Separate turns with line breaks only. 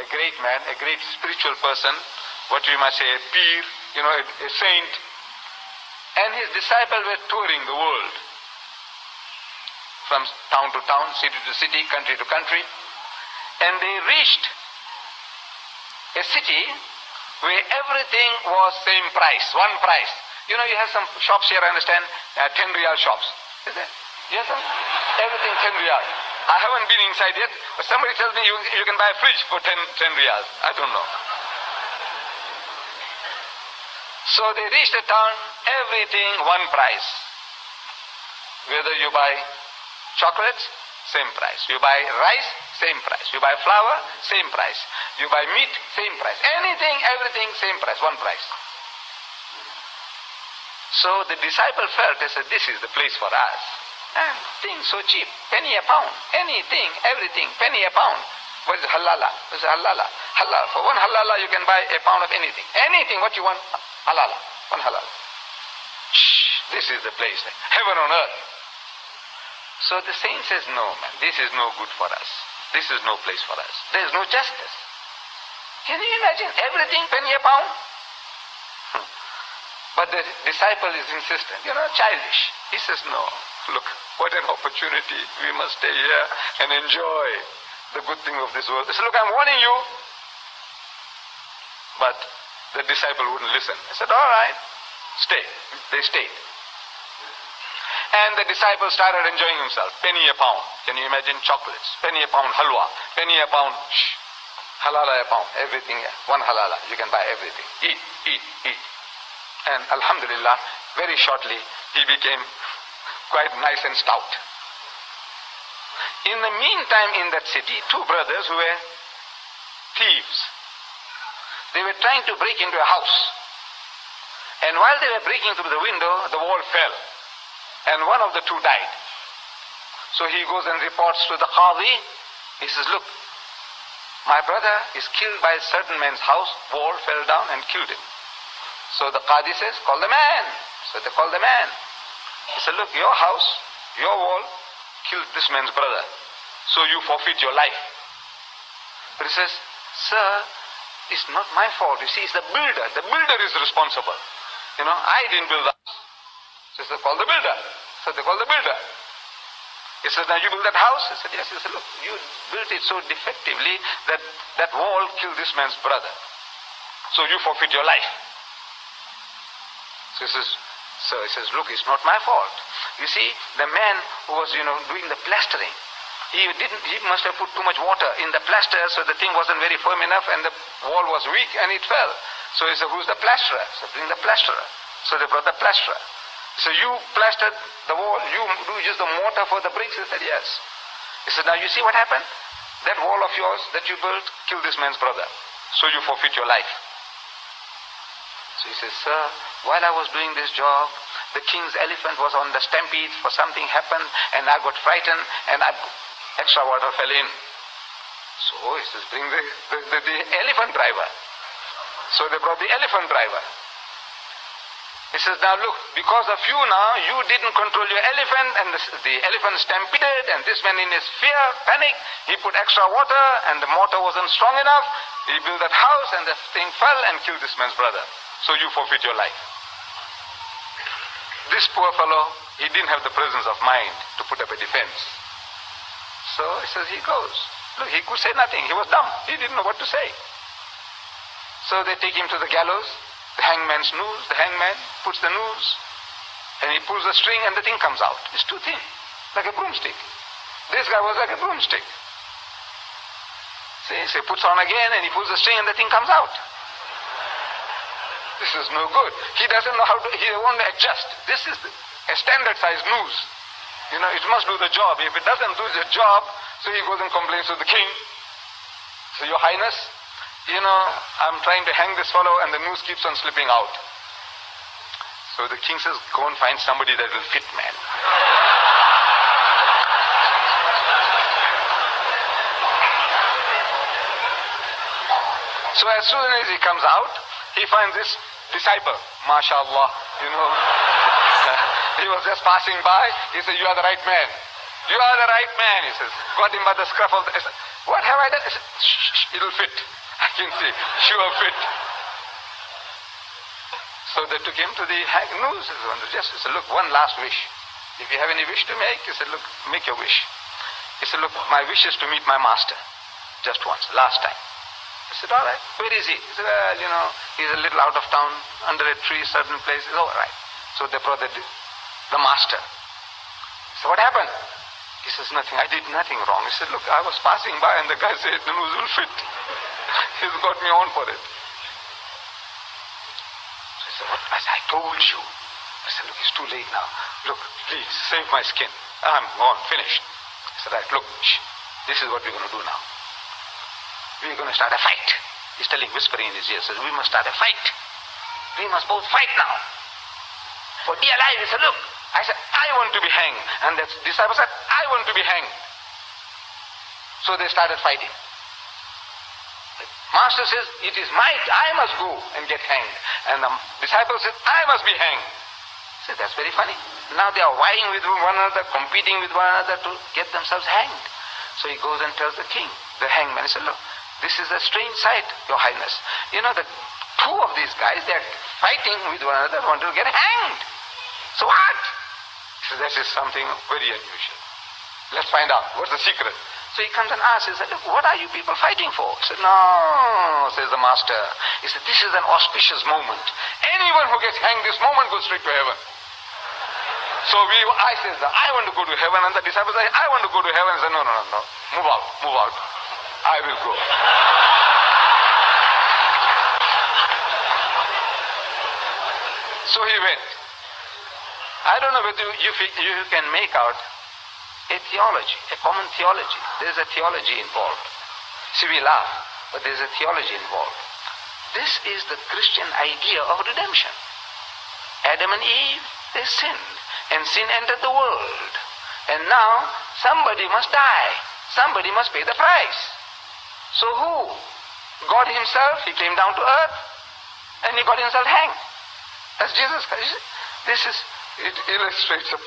a great man, a great spiritual person, what we might say a peer, a saint. And his disciples were touring the world, from town to town, city to city, country to country. And they reached a city where everything was same price, one price. You have some shops here, I understand, 10 real shops. Is there? Yes, sir? Everything 10 real. I haven't been inside yet, but somebody tells me you can buy a fridge for 10 reals. I don't know. So they reached a town, everything one price. Whether you buy chocolates, same price. You buy rice, same price. You buy flour, same price. You buy meat, same price. Anything, everything, same price, one price. So the disciple felt, they said, this is the place for us. And things so cheap, penny a pound. Anything, everything, penny a pound. What is halala? What is halala? Halal. For one halala you can buy a pound of anything. Anything, what you want, halala. One halala. Shh, this is the place. Heaven on earth. So the saint says, no man, this is no good for us. This is no place for us. There is no justice. Can you imagine? Everything penny a pound? But the disciple is insistent, childish. He says, no, look, what an opportunity. We must stay here and enjoy the good thing of this world. He said, look, I'm warning you. But the disciple wouldn't listen. He said, all right, stay. They stayed. And the disciple started enjoying himself. Penny a pound. Can you imagine? Chocolates. Penny a pound halwa. Penny a pound halala a pound. Everything. One halala. You can buy everything. Eat, eat, eat. And alhamdulillah, very shortly, he became quite nice and stout. In the meantime, in that city, two brothers who were thieves. They were trying to break into a house. And while they were breaking through the window, the wall fell. And one of the two died. So he goes and reports to the Qadi. He says, look, my brother is killed by a certain man's house. Wall fell down and killed him. So the Qadi says, call the man. So they call the man. He said, look, your house, your wall killed this man's brother. So you forfeit your life. But he says, sir, it's not my fault. You see, it's the builder. The builder is responsible. I didn't build the house. So they call the builder. So they call the builder. He says, now you built that house? He said, yes. He said, look, you built it so defectively that that wall killed this man's brother. So you forfeit your life. So he says, look, it's not my fault. You see, the man who was, doing the plastering, he must have put too much water in the plaster, so the thing wasn't very firm enough and the wall was weak and it fell. So he said, who's the plasterer? So bring the plasterer. So they brought the plasterer. So you plastered the wall, you use the mortar for the bricks? He said, yes. He said, now you see what happened? That wall of yours that you built killed this man's brother. So you forfeit your life. So he says, sir, while I was doing this job, the king's elephant was on the stampede, for something happened, and I got frightened, and extra water fell in. So he says, bring the elephant driver. So they brought the elephant driver. He says, now look, because of you now, you didn't control your elephant, and the elephant stampeded, and this man in his fear, panic, he put extra water, and the mortar wasn't strong enough. He built that house, and the thing fell and killed this man's brother. So you forfeit your life. This poor fellow, he didn't have the presence of mind to put up a defense. So he says, he goes. Look, he could say nothing. He was dumb. He didn't know what to say. So they take him to the gallows. The hangman's noose. The hangman puts the noose, and he pulls the string, and the thing comes out. It's too thin, like a broomstick. This guy was like a broomstick. See, so he puts on again, and he pulls the string, and the thing comes out. This is no good. He doesn't know how to, he won't adjust. This is a standard size noose. It must do the job. If it doesn't do the job, so he goes and complains to the king. So, Your Highness, I'm trying to hang this fellow and the noose keeps on slipping out. So the king says, go and find somebody that will fit, man. So as soon as he comes out, he finds this disciple, mashallah, He was just passing by. He said, you are the right man. You are the right man, he says. Got him by the scruff of the... He said, what have I done? He said, shh, it'll fit. I can see. Sure fit. So they took him to the news. He said, look, one last wish. If you have any wish to make, he said, look, make your wish. He said, look, my wish is to meet my master. Just once, last time. I said, all right. Where is he? He said, well, he's a little out of town, under a tree, certain place. He said, all right. So they brought the master. So what happened? He says, nothing. I did nothing wrong. He said, look, I was passing by and the guy said, the news will fit. He's got me on for it. So he said, what? I said, I told you. I said, look, it's too late now. Look, please, save my skin. I'm gone, finished. He said, right, look, this is what we're going to do now. We're going to start a fight. He's telling, whispering in his ear, says, we must start a fight. We must both fight now. For dear life, he said, look, I said, I want to be hanged. And the disciple said, I want to be hanged. So they started fighting. The master says, it is I must go and get hanged. And the disciple says, I must be hanged. He said, that's very funny. Now they are vying with one another, competing with one another to get themselves hanged. So he goes and tells the king, the hangman, he said, look, this is a strange sight, your highness. The two of these guys, they are fighting with one another, want to get hanged. So what? So that is something very unusual. Let's find out. What's the secret? So he comes and asks, he said, look, what are you people fighting for? He said, no, says the master. He said, this is an auspicious moment. Anyone who gets hanged this moment goes straight to heaven. So I says, I want to go to heaven. And the disciples say, I want to go to heaven. He said, no. Move out. I will go. So he went. I don't know whether you can make out a theology, a common theology. There's a theology involved. See, we laugh, but there's a theology involved. This is the Christian idea of redemption. Adam and Eve, they sinned, and sin entered the world. And now, somebody must die. Somebody must pay the price. So who? God himself, he came down to earth, and he got himself hanged. That's Jesus Christ. It illustrates a